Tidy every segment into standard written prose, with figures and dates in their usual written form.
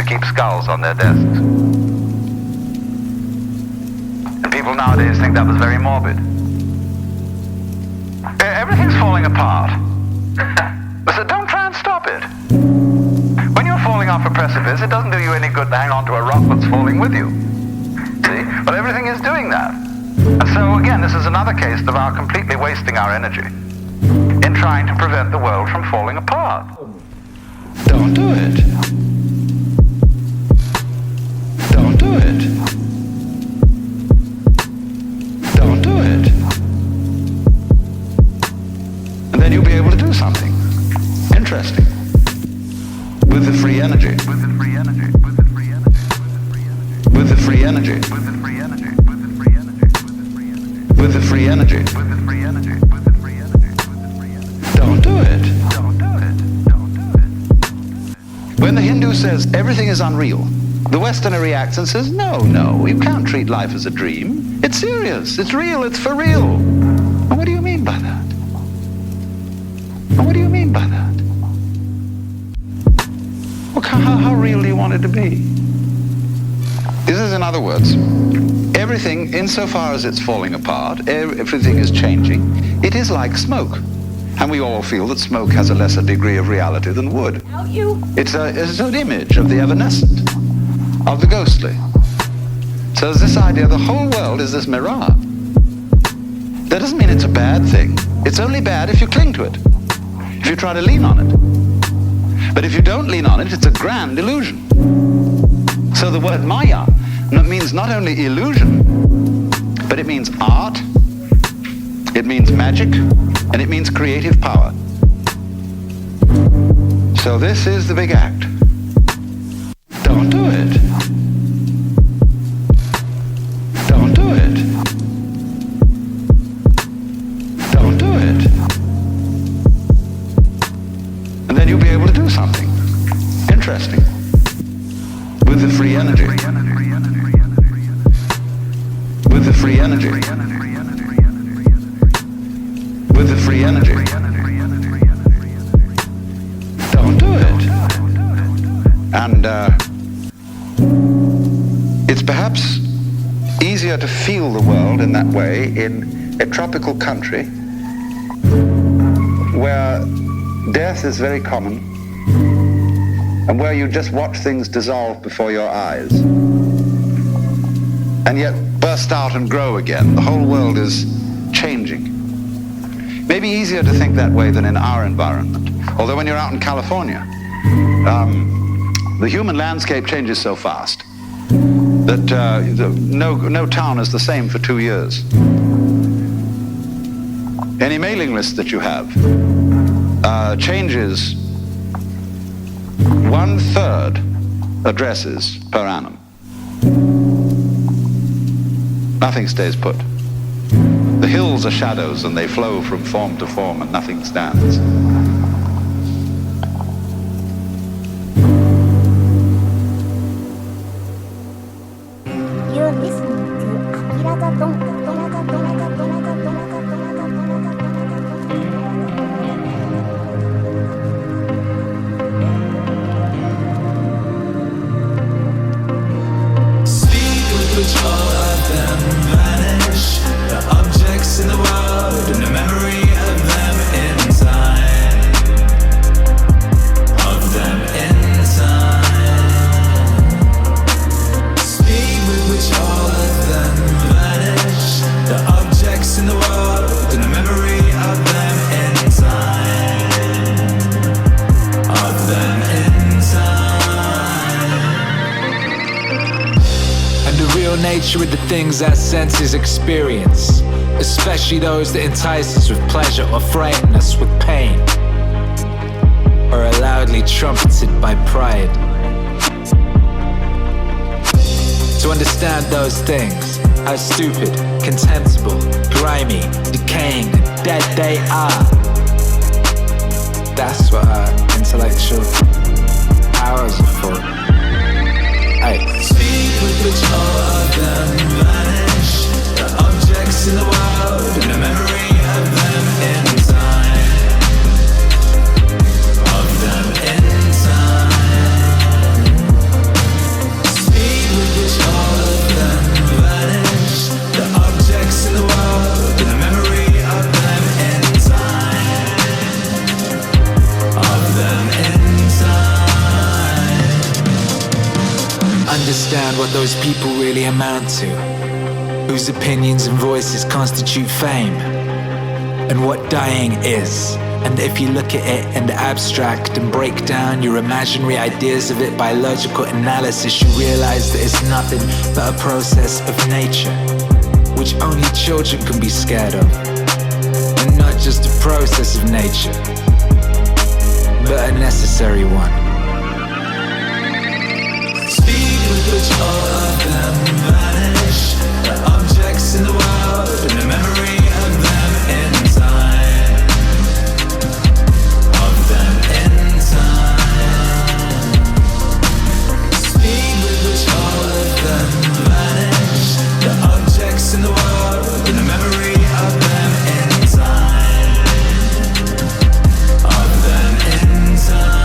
keep skulls on their desks. And people nowadays think that was very morbid. Everything's falling apart. So don't try and stop it. When you're falling off a precipice, it doesn't do you any good to hang on to a rock that's falling with you. See? But everything is doing that. And so again, this is another case of our completely wasting our energy in trying to prevent the world from falling apart. Don't do it. Don't do it. Don't do it. And then you'll be able to do something interesting with the free energy. With the free energy. With the free energy. With the free energy. With the free energy. With the free energy. With the free energy. With the free energy. With the free energy. With the free energy. With the free energy. Don't do it. Don't do it. Don't do it. When the Hindu says everything is unreal, the Westerner reacts and says, no, you can't treat life as a dream. It's serious. It's real. It's for real. And what do you mean by that? And what do you mean by that? Well, how real do you want it to be? This is, in other words, everything, insofar as it's falling apart, everything is changing, it is like smoke. And we all feel that smoke has a lesser degree of reality than wood. It's an image of the evanescent, of the ghostly. So there's this idea the whole world is this mirage. That doesn't mean it's a bad thing. It's only bad if you cling to it, if you try to lean on it. But if you don't lean on it, it's a grand illusion. So the word Maya means not only illusion, but it means art, it means magic, and it means creative power. So this is the big act. Don't do it. Don't do it. Don't do it. And then you'll be able to do something interesting with the free energy. With the free energy. With the free energy. Don't do it. And it's perhaps easier to feel the world in that way in a tropical country where death is very common and where you just watch things dissolve before your eyes and yet burst out and grow again. The whole world is changing. Maybe easier to think that way than in our environment. Although when you're out in California, the human landscape changes so fast that no town is the same for 2 years. Any mailing list that you have changes 1/3 addresses per annum. Nothing stays put. The hills are shadows and they flow from form to form and nothing stands. You're listening to Akira The Don. In the world and the memory of them in time, of them in time. Speed with which all of them vanish, the objects in the world and the memory of them in time, of them in time. And the real nature of the things our senses experience, especially those that entice us with pleasure or frighten us with pain, or are loudly trumpeted by pride. To understand those things, how stupid, contemptible, grimy, decaying, and dead they are, that's what our intellectual powers are for. Hey. Speak with which all of them vanish, the objects in the world and the memory of them in time, of them in time, those people really amount to, whose opinions and voices constitute fame, and what dying is. And if you look at it in the abstract and break down your imaginary ideas of it by logical analysis, you realize that it's nothing but a process of nature, which only children can be scared of. And not just a process of nature, but a necessary one. Speed with which all of them vanish, the objects in the world and the memory of them in time, of them in time. Speed with which all of them vanish, the objects in the world and the memory of them in time, of them in time.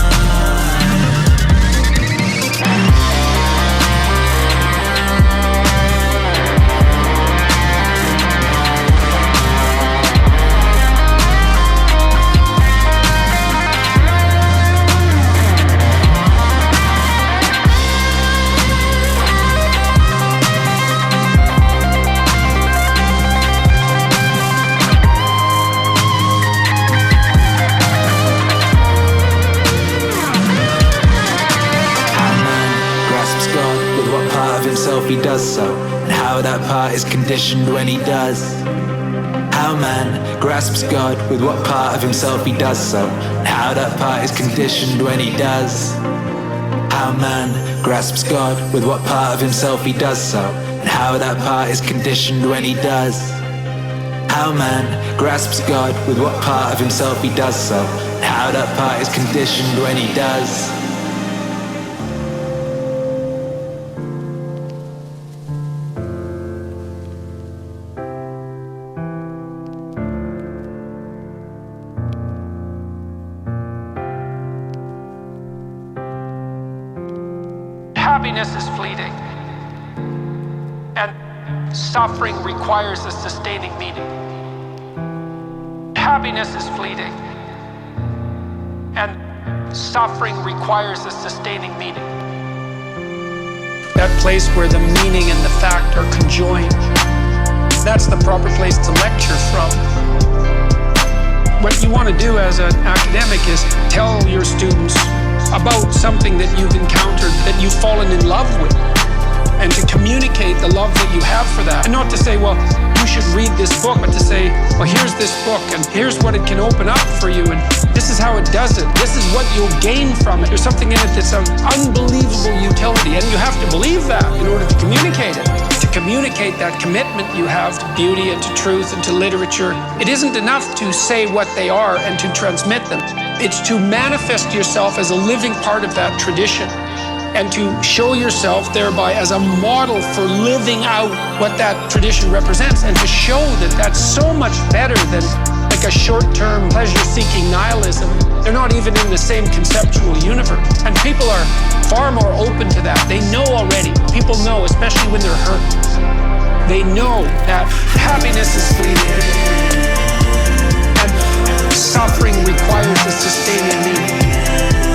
He does so, and how that part is conditioned when he does. How man grasps God with what part of himself he does so, and how that part is conditioned when he does. How man grasps God with what part of himself he does so, and how that part is conditioned when he does. How man grasps God with what part of himself he does so, and how that part is conditioned when he does. Happiness is fleeting, and suffering requires a sustaining meaning. Happiness is fleeting, and suffering requires a sustaining meaning. That place where the meaning and the fact are conjoined, that's the proper place to lecture from. What you want to do as an academic is tell your students about something that you've encountered, that you've fallen in love with, and to communicate the love that you have for that. And not to say, well, you should read this book, but to say, well, here's this book, and here's what it can open up for you, and this is how it does it. This is what you'll gain from it. There's something in it that's of unbelievable utility, and you have to believe that in order to communicate it. To communicate that commitment you have to beauty and to truth and to literature, it isn't enough to say what they are and to transmit them. It's to manifest yourself as a living part of that tradition and to show yourself thereby as a model for living out what that tradition represents, and to show that that's so much better than like a short-term pleasure-seeking nihilism. They're not even in the same conceptual universe. And people are far more open to that. They know already. People know, especially when they're hurt. They know that happiness is fleeting, and suffering requires a sustaining meaning.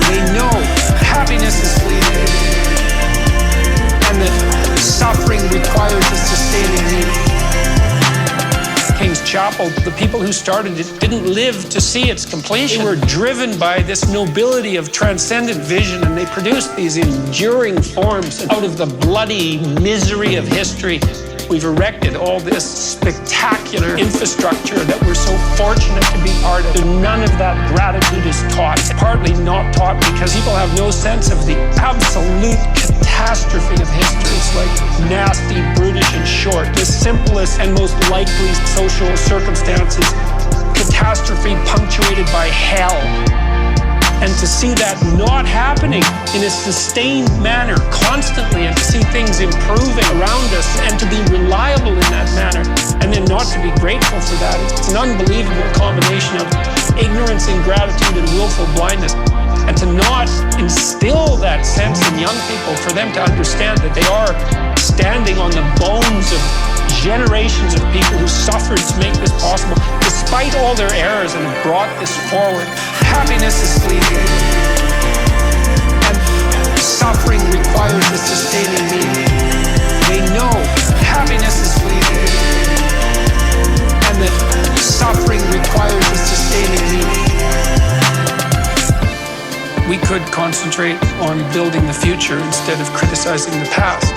They know happiness is fleeting, and that suffering requires a sustaining meaning. King's Chapel, the people who started it didn't live to see its completion. They were driven by this nobility of transcendent vision, and they produced these enduring forms. Out of the bloody misery of history, we've erected all this spectacular infrastructure that we're so fortunate to be part of. None of that gratitude is taught. It's partly not taught because people have no sense of the absolute catastrophe of history. It's like nasty, brutish, and short. The simplest and most likely social circumstances. Catastrophe punctuated by hell. And to see that not happening in a sustained manner constantly, and to see things improving around us and to be reliable in that manner, and then not to be grateful for that, it's an unbelievable combination of ignorance, ingratitude, and willful blindness. And to not instill that sense in young people, for them to understand that they are standing on the bones of generations of people who suffered to make this possible, despite all their errors, and have brought this forward. Happiness is fleeting, and suffering requires a sustaining meaning. they know happiness is fleeting and that suffering requires a sustaining meaning. We could concentrate on building the future instead of criticizing the past.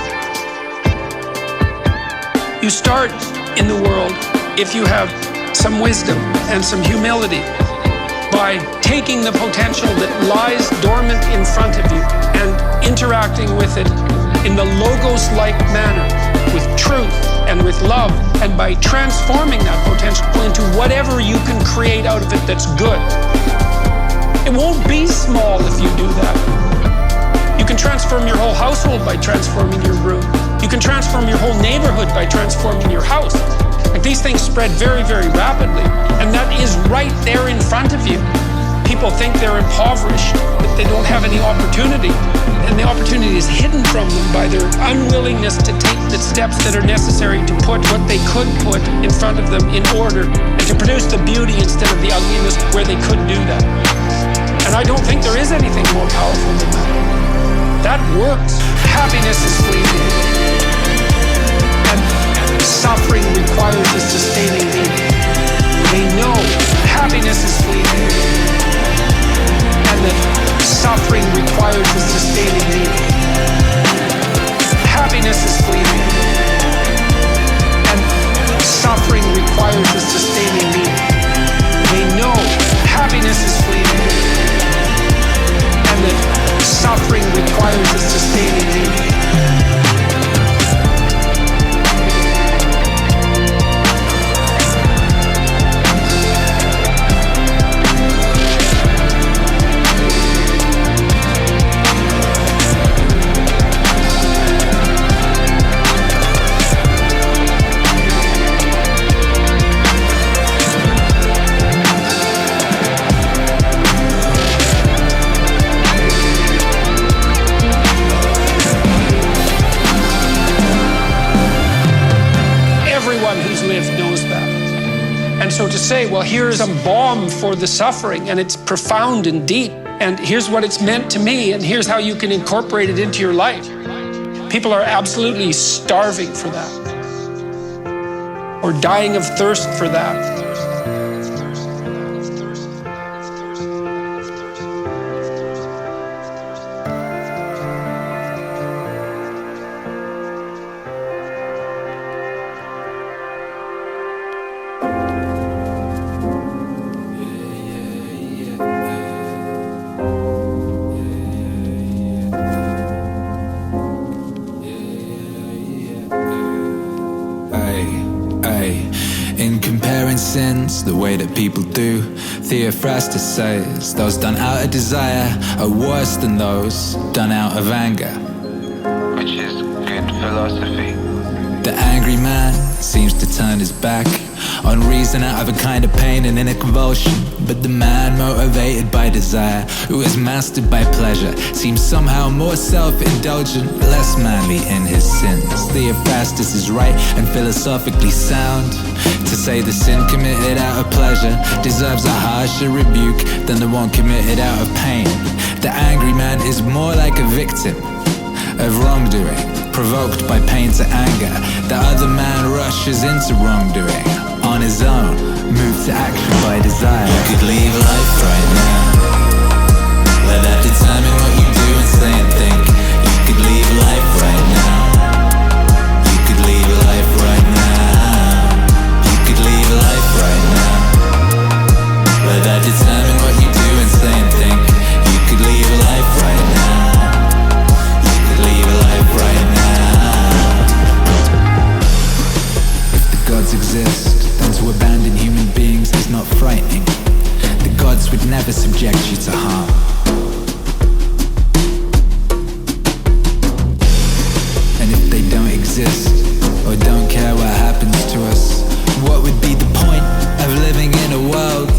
You start in the world, if you have some wisdom and some humility, by taking the potential that lies dormant in front of you and interacting with it in the logos-like manner, with truth and with love, and by transforming that potential into whatever you can create out of it that's good. It won't be small if you do that. You can transform your whole household by transforming your room. You can transform your whole neighborhood by transforming your house. Like, these things spread very, very rapidly, and that is right there in front of you. People think they're impoverished, that they don't have any opportunity, and the opportunity is hidden from them by their unwillingness to take the steps that are necessary to put what they could put in front of them in order, and to produce the beauty instead of the ugliness where they could do that. And I don't think there is anything more powerful than that. That works. Happiness is fleeting, and suffering requires a sustaining meaning. They know happiness is fleeting, and that suffering requires a sustaining meaning. Happiness is fleeting, and suffering requires a sustaining meaning. They know happiness is fleeting, and that suffering requires a sustaining meaning. So to say, well, here's a balm for the suffering, and it's profound and deep, and here's what it's meant to me, and here's how you can incorporate it into your life. People are absolutely starving for that, or dying of thirst for that. The way that people do, Theophrastus says, those done out of desire are worse than those done out of anger. Which is good philosophy. The angry man seems to turn his back on reason out of a kind of pain and in a convulsion. But the man motivated by desire, who is mastered by pleasure, seems somehow more self-indulgent, less manly in his sins. Theophrastus is right and philosophically sound to say the sin committed out of pleasure deserves a harsher rebuke than the one committed out of pain. The angry man is more like a victim of wrongdoing, provoked by pain to anger. The other man rushes into wrongdoing on his own, moved to action by desire. You could leave life right now. Let that determine what you do and say and think. You could leave life right now. You could leave life right now. You could leave life right now. Let that determine what you do and say and think. You could leave life right now. You could leave life right now. If the gods exist, then to abandon human beings is not frightening. The gods would never subject you to harm. And if they don't exist, or don't care what happens to us, what would be the point of living in a world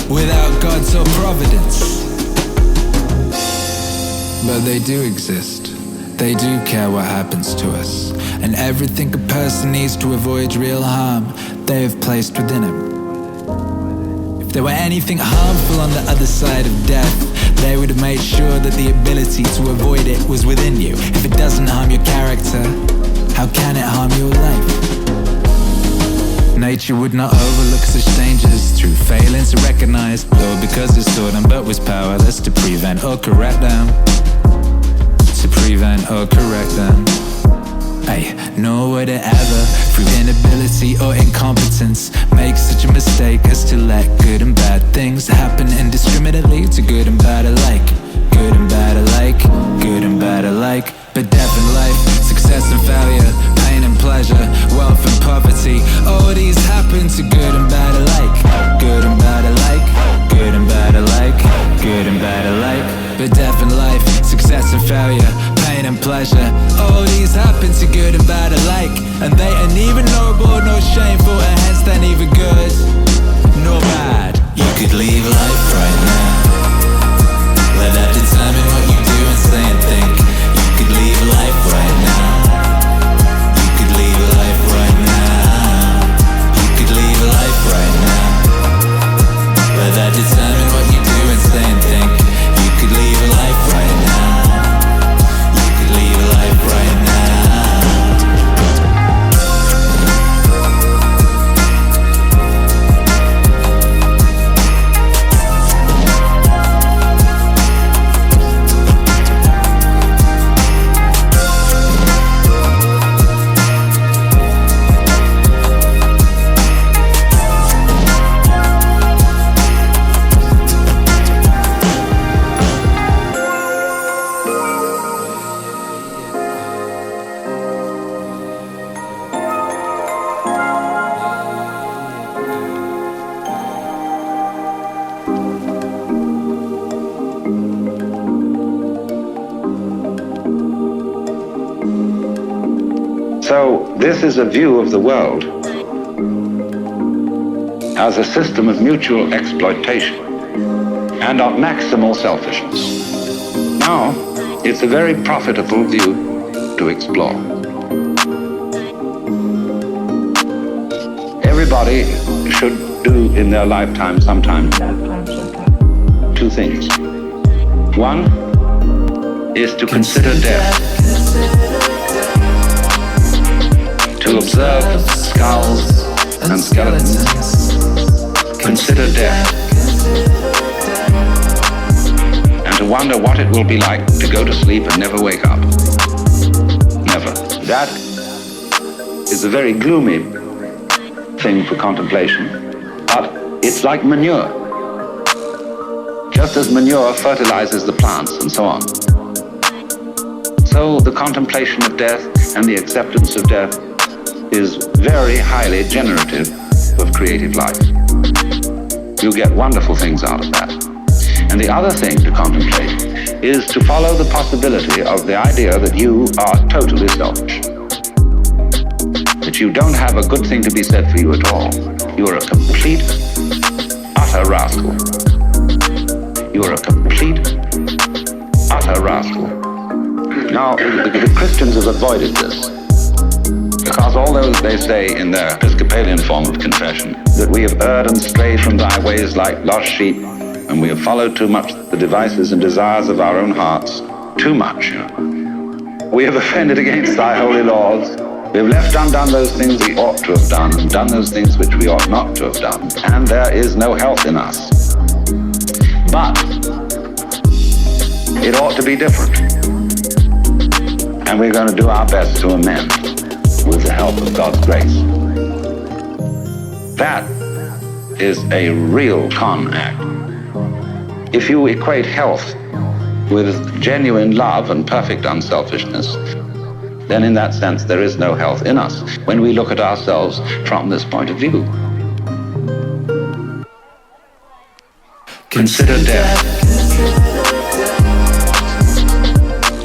without gods or providence? But they do exist. They do care what happens to us. And everything a person needs to avoid real harm, they have placed within him. If there were anything harmful on the other side of death, they would have made sure that the ability to avoid it was within you. If it doesn't harm your character, how can it harm your life? Nature would not overlook such dangers through failing to recognize, or because it's taught them but was powerless to prevent or correct them. To prevent or correct them. Ay, nor would it ever, through inability or incompetence, make such a mistake as to let good and bad things happen indiscriminately to good and bad alike. Good and bad alike, good and bad alike. But death and life, success and failure, pain and pleasure, wealth and poverty, all these happen to good and bad alike. Good and bad alike, good and bad alike, good and bad alike. But death and life, success and failure, pain and pleasure, all these happen to good and bad alike. And they ain't neither noble nor shameful, and hence they're neither good nor bad. You could leave life right now. Let that determine what you do and say and think. You could leave life right now. You could leave life right now. You could leave life right now. Let that determine what you do and say and think. You could leave life right now. You could leave life right now. So this is a view of the world as a system of mutual exploitation and of maximal selfishness. Now, it's a very profitable view to explore. Everybody should do in their lifetime sometime two things. One is to consider death, to observe skulls and skeletons. Consider death, and to wonder what it will be like to go to sleep and never wake up. Never. That is a very gloomy thing for contemplation, but it's like manure. Just as manure fertilizes the plants and so on. So the contemplation of death and the acceptance of death is very highly generative of creative life. You get wonderful things out of that. And the other thing to contemplate is to follow the possibility of the idea that you are totally selfish. That you don't have a good thing to be said for you at all. You are a complete, utter rascal. You are a complete, utter rascal. Now, the Christians have avoided this. Because although they say in their Episcopalian form of confession that we have erred and strayed from thy ways like lost sheep, and we have followed too much the devices and desires of our own hearts, too much. We have offended against thy holy laws. We have left undone those things we ought to have done, and done those things which we ought not to have done, and there is no health in us. But it ought to be different. And we're going to do our best to amend with the help of God's grace. That is a real con act. If you equate health with genuine love and perfect unselfishness, then in that sense there is no health in us when we look at ourselves from this point of view. Consider death.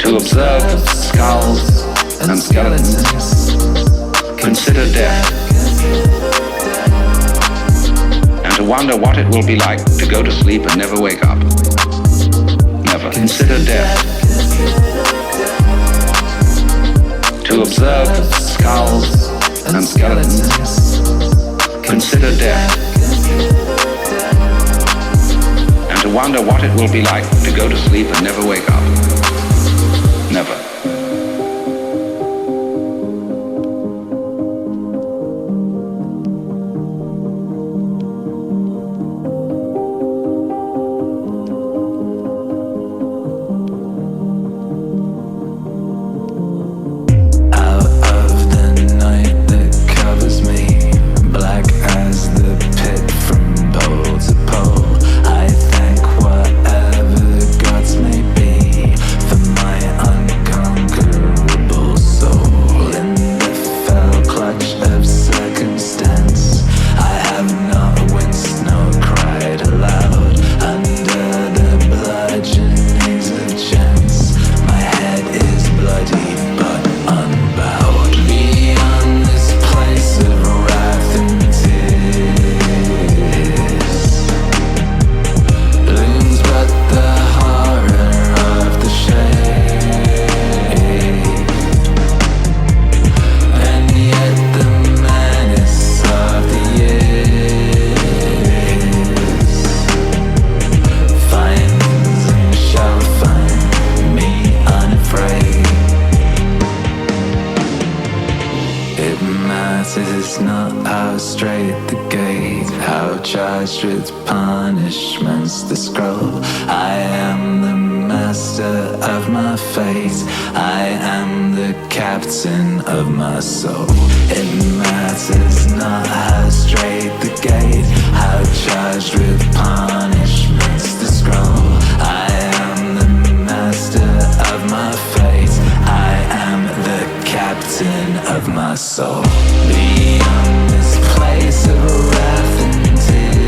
To observe skulls and skeletons. Consider death, and to wonder what it will be like to go to sleep and never wake up. Never. Consider death, to observe skulls and skeletons. Consider death, and to wonder what it will be like to go to sleep and never wake up. Never. charged with punishments. The scroll. I am the master of my fate. I am the captain of my soul. It matters not how straight the gate, how charged with punishments. The scroll. I am the master of my fate. I am the captain of my soul. Beyond this place of wrath and tears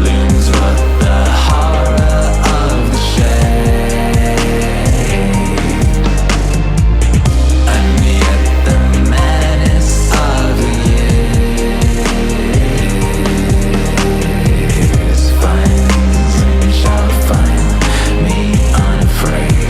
looms what the horror of the shade, and yet the menace of the years finds and shall find me unafraid.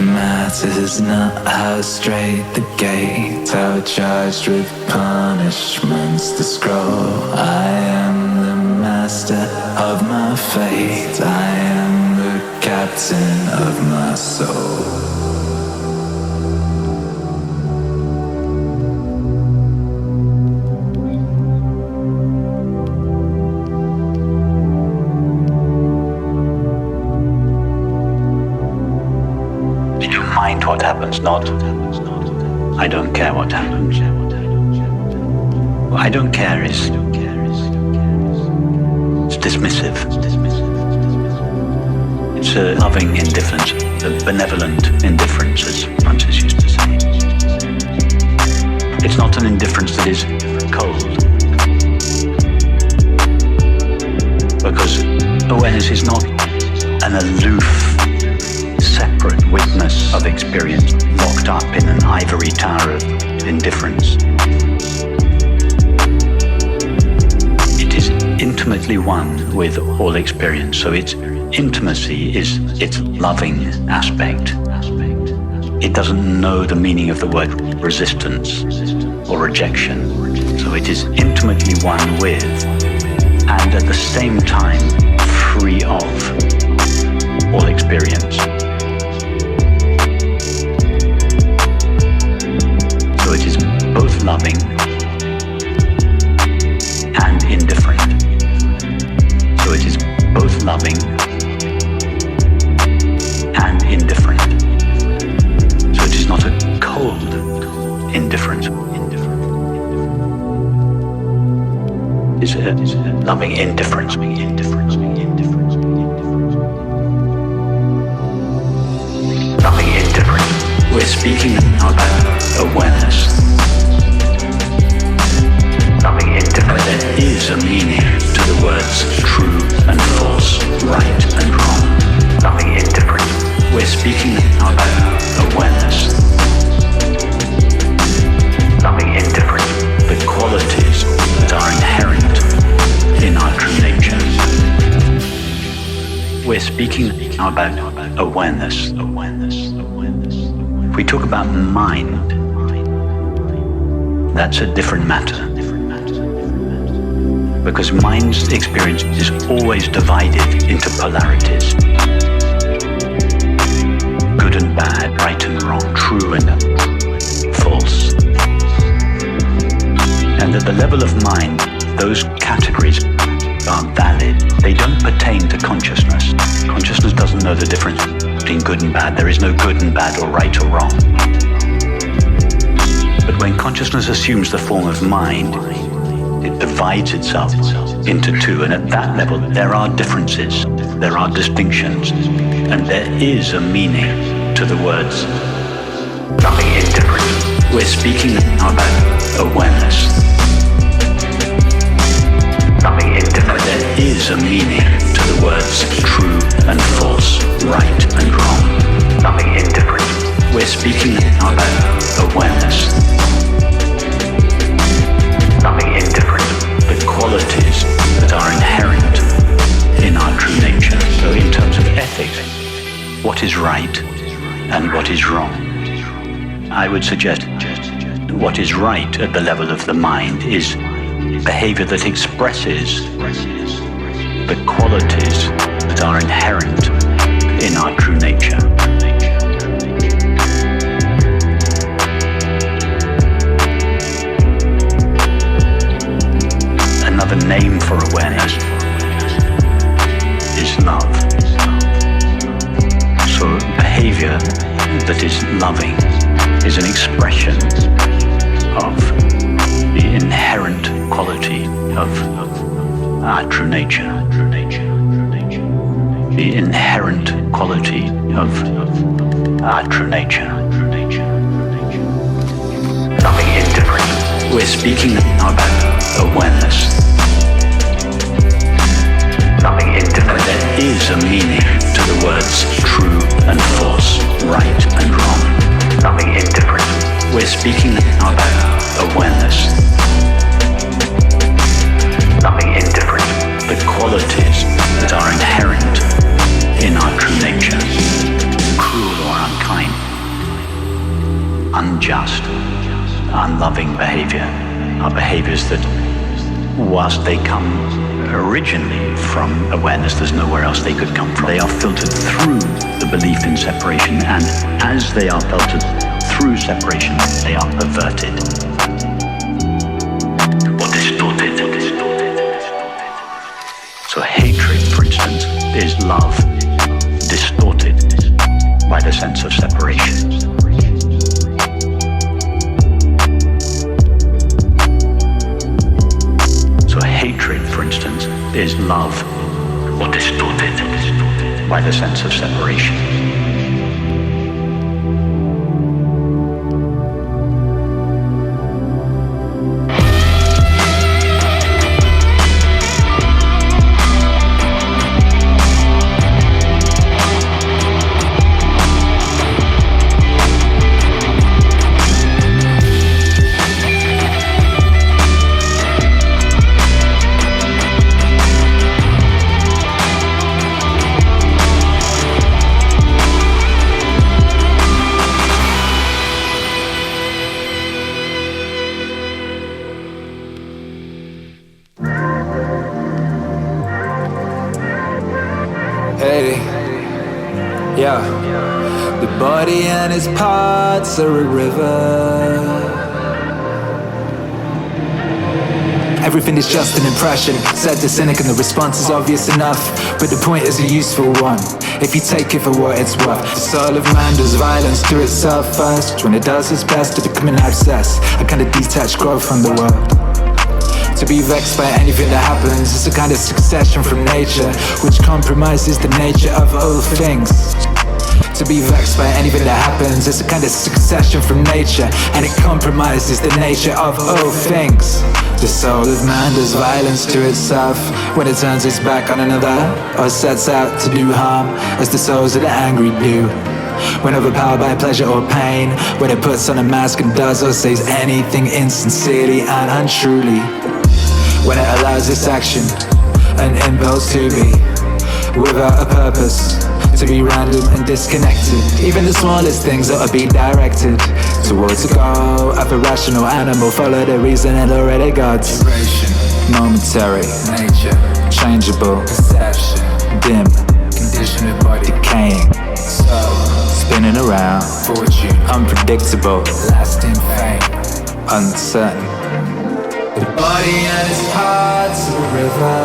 Matters not how straight the gate, how charged with punishments. The scroll. I am the master of my fate. I am the captain of my soul. Mind what happens, not I don't care what happens. What I don't care is it's dismissive. It's a loving indifference, a benevolent indifference, as Francis used to say. It's not an indifference that is cold, because awareness is not an aloof, separate witness of experience locked up in an ivory tower of indifference. It is intimately one with all experience, so its intimacy is its loving aspect. It doesn't know the meaning of the word resistance or rejection, so it is intimately one with, and at the same time free of, all experience. So it is both loving and indifferent. So it is both loving and indifferent. So it is not a cold indifference. It's a loving indifference. Loving indifference. We're speaking about awareness. Loving indifference. There is a meaning to the words true and false, right and wrong. Loving indifference. We're speaking about awareness. Loving indifference. The qualities that are inherent in our true nature. We're speaking about awareness. If we talk about mind, that's a different matter. Because mind's experience is always divided into polarities. Good and bad, right and wrong, true and false. And at the level of mind, those categories are valid. They don't pertain to consciousness. Consciousness doesn't know the difference between good and bad. There is no good and bad or right or wrong. But when consciousness assumes the form of mind, it divides itself into two, and at that level there are differences, there are distinctions, and there is a meaning to the words loving indifference. We're speaking about awareness. Loving indifference. There is a meaning to the words true and false, right and wrong. Loving indifference. We're speaking about awareness. Loving indifferent, the qualities that are inherent in our true nature. So in terms of ethics, what is right and what is wrong? I would suggest what is right at the level of the mind is behavior that expresses the qualities that are inherent in our true nature. Another name for awareness is love. So behavior that is loving is an expression of the inherent quality of our true nature. The inherent quality of our true nature. Loving indifferent. We're speaking now about awareness. Loving indifferent. There is a meaning to the words true and false, right and wrong. Loving indifferent. We're speaking now about awareness. Loving indifferent. The qualities that are inherent in our true nature. Cruel or unkind, unjust, unloving behavior are behaviors that, whilst they come originally from awareness, there's nowhere else they could come from. They are filtered through the belief in separation, and as they are filtered through separation, they are perverted or distorted. So hatred, for instance, is love distorted by the sense of separation. So hatred, for instance, is love or distorted by the sense of separation. Yeah, the body and its parts are a river. Everything is just an impression, said the cynic, and the response is obvious enough. But the point is a useful one, if you take it for what it's worth. The soul of man does violence to itself first, when it does its best to become an abscess, a kind of detached growth from the world. To be vexed by anything that happens is a kind of succession from nature, which compromises the nature of all things. To be vexed by anything that happens is a kind of succession from nature, and it compromises the nature of all things. The soul of man does violence to itself when it turns its back on another, or sets out to do harm, as the souls of the angry do. When overpowered by pleasure or pain, when it puts on a mask and does or says anything insincerely and untruly. When it allows its action, an impulse to be without a purpose, to be random and disconnected. Even the smallest things ought to be directed towards a goal of a rational animal. Follow the reason and already God's momentary, nature, changeable, perception, dim, conditioned body, decaying, soul, spinning around, fortune, unpredictable, lasting fame, uncertain. The body and its parts of a river,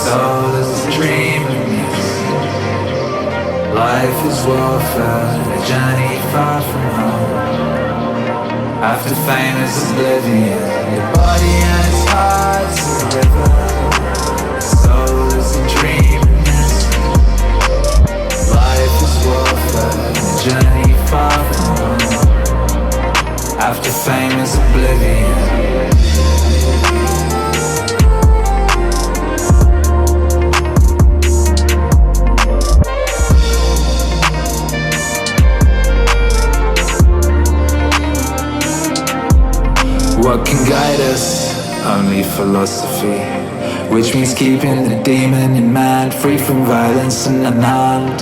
soul is a dream of music. Life is warfare, a journey far from home. After fame is oblivion. The body and its parts of a river, soul is a dream of music. Life is warfare, a journey far from home. After fame is oblivion. What can guide us? Only philosophy, which means keeping the demon in mind, free from violence and unharmed,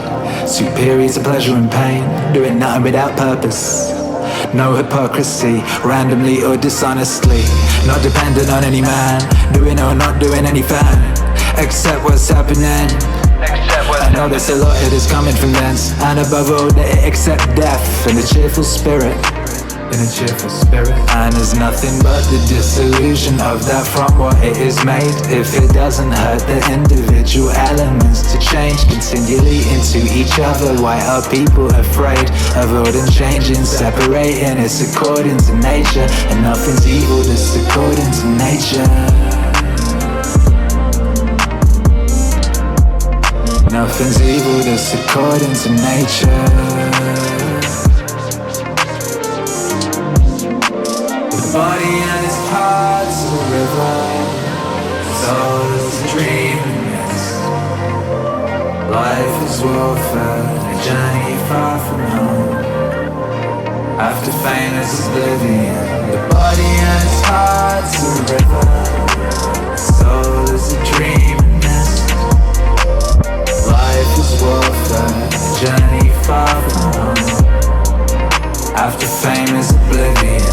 superior to pleasure and pain, doing nothing without purpose. No hypocrisy, randomly or dishonestly, not dependent on any man, doing or not doing anything, accept what's happening. I know there's a lot that is coming from thence, and above all they accept death in a cheerful spirit. And there's nothing but the disillusion of that from what it is made. If it doesn't hurt the individual elements to change continually into each other, why are people afraid of all them changing, separating? It's according to nature, and nothing's evil that's according to nature. Nothing's evil that's according to nature. The body and its parts of a river, soul is a dream and mist. Life is warfare, a journey far from home. After fame is oblivion. The body and its parts of a river, soul is a dream and mist. Life is warfare, a journey far from home. After fame is oblivion.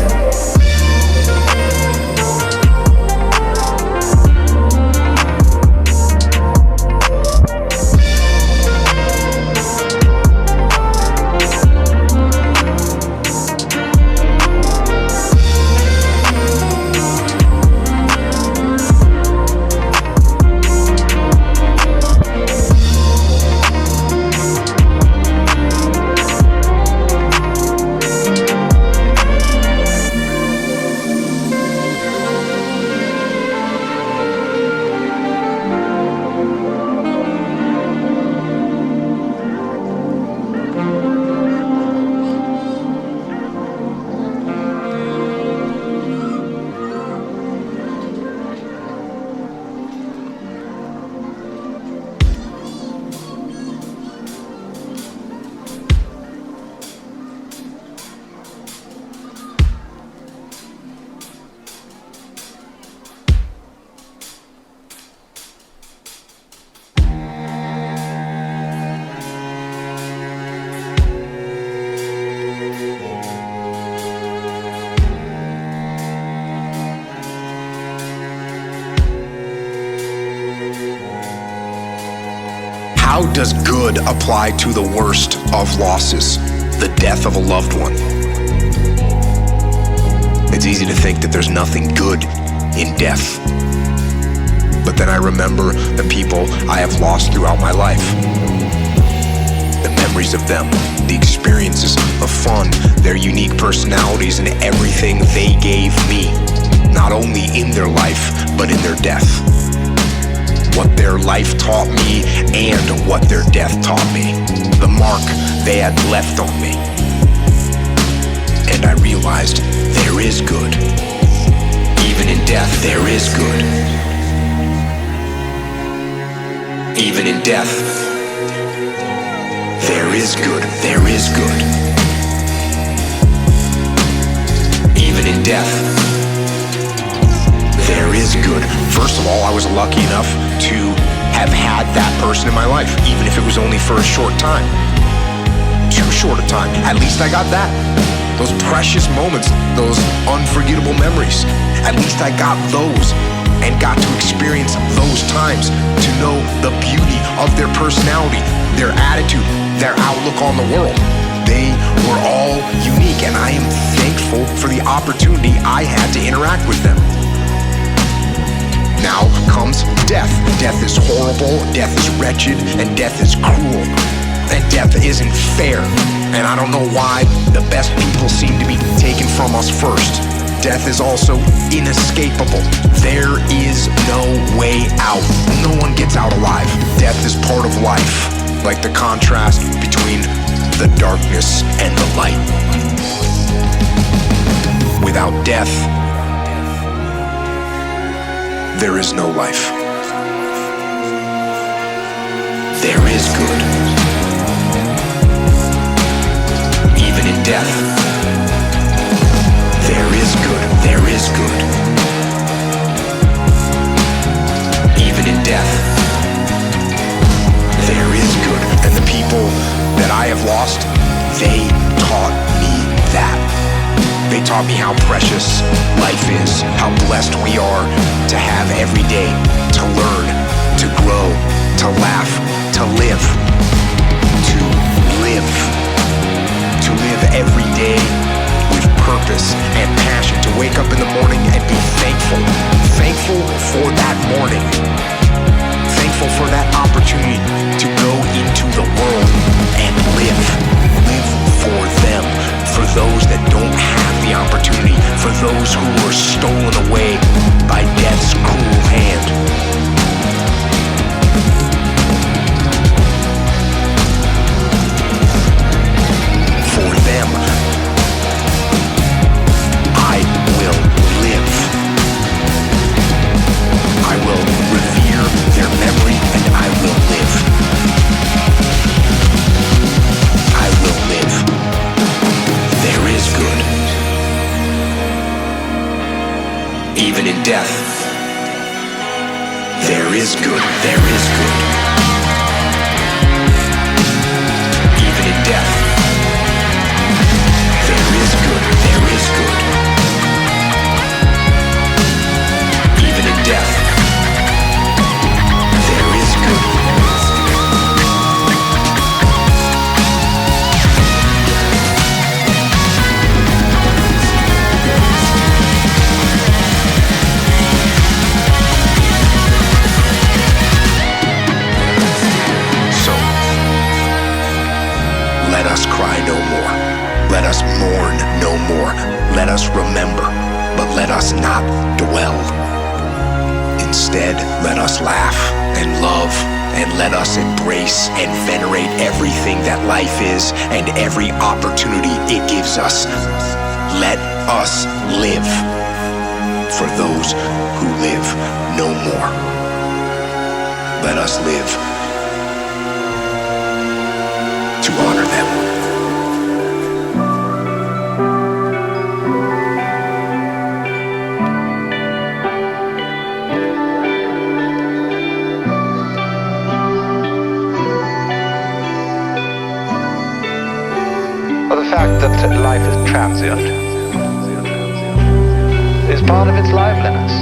How does good apply to the worst of losses, the death of a loved one? It's easy to think that there's nothing good in death. But then I remember the people I have lost throughout my life. The memories of them, the experiences of fun, their unique personalities, and everything they gave me, not only in their life, but in their death. What their life taught me and what their death taught me. The mark they had left on me. And I realized there is good. Even in death, there is good. Even in death, there is good. There is good. Even in death, there is good. First of all, I was lucky enough to have had that person in my life, even if it was only for a short time. Too short a time. At least I got that. Those precious moments, those unforgettable memories. At least I got those and got to experience those times to know the beauty of their personality, their attitude, their outlook on the world. They were all unique, and I am thankful for the opportunity I had to interact with them. Now comes death. Death is horrible, death is wretched, and death is cruel. And death isn't fair. And I don't know why the best people seem to be taken from us first. Death is also inescapable. There is no way out. No one gets out alive. Death is part of life, like the contrast between the darkness and the light. Without death, there is no life. There is good. Even in death, there is good. There is good. they taught me that. They taught me how precious life is, how blessed we are to have every day, to learn, to grow, to laugh, to live, to live, to live every day with purpose and passion, to wake up in the morning and be thankful, thankful for that morning, thankful for that opportunity to go into the world and live for them, for those that don't have the opportunity, for those who were stolen away by death's cruel hand. For them, I will live. I will revere their memory and I will live. I will live. There is good. Even in death, there is good. There is good. Even in death, there is good. There is good. Even in death, there is good. Let us cry no more. Let us mourn no more. Let us remember, but let us not dwell. Instead, let us laugh and love, and let us embrace and venerate everything that life is and every opportunity it gives us. Let us live for those who live no more. Let us live to honor them. Well, the fact that life is transient is part of its liveliness.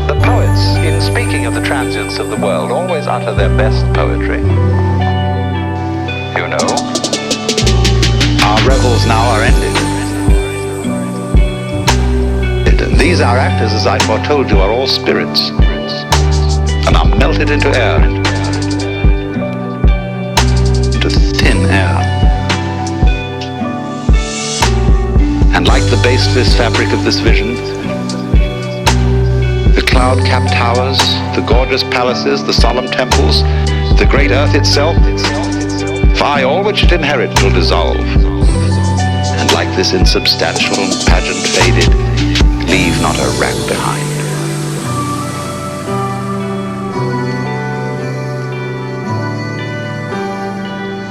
The poets, in speaking of the transience of the world, always utter their best poetry. You know, our revels now are ended. These our actors, as I foretold you, are all spirits, and are melted into air, into thin air. And like the baseless fabric of this vision, the cloud-capped towers, the gorgeous palaces, the solemn temples, the great earth itself, fie, all which it inherits will dissolve, and like this insubstantial pageant faded, leave not a rack behind.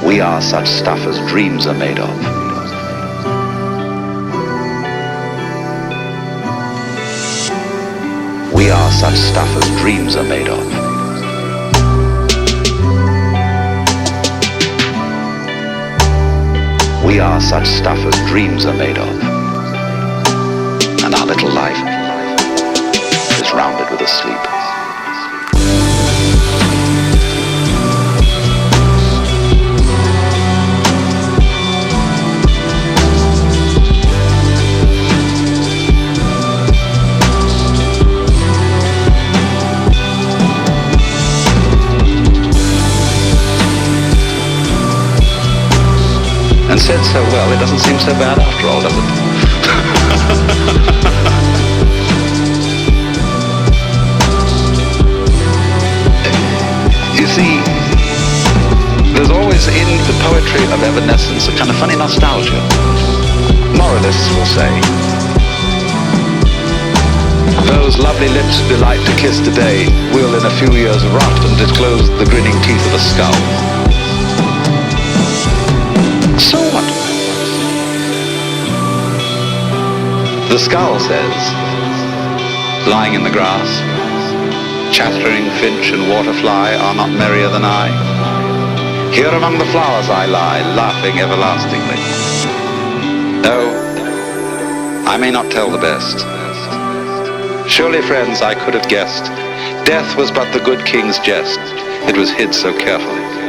We are such stuff as dreams are made of. We are such stuff as dreams are made of. We are such stuff as dreams are made of. And our little life is rounded with a sleep. And said so well, it doesn't seem so bad after all, does it? You see, there's always in the poetry of evanescence a kind of funny nostalgia. Moralists will say, those lovely lips delight to kiss today will in a few years rot and disclose the grinning teeth of a skull. So what? The skull says, lying in the grass, chattering finch and waterfly are not merrier than I. Here among the flowers I lie, laughing everlastingly. No, I may not tell the best. Surely, friends, I could have guessed. Death was but the good king's jest. It was hid so carefully.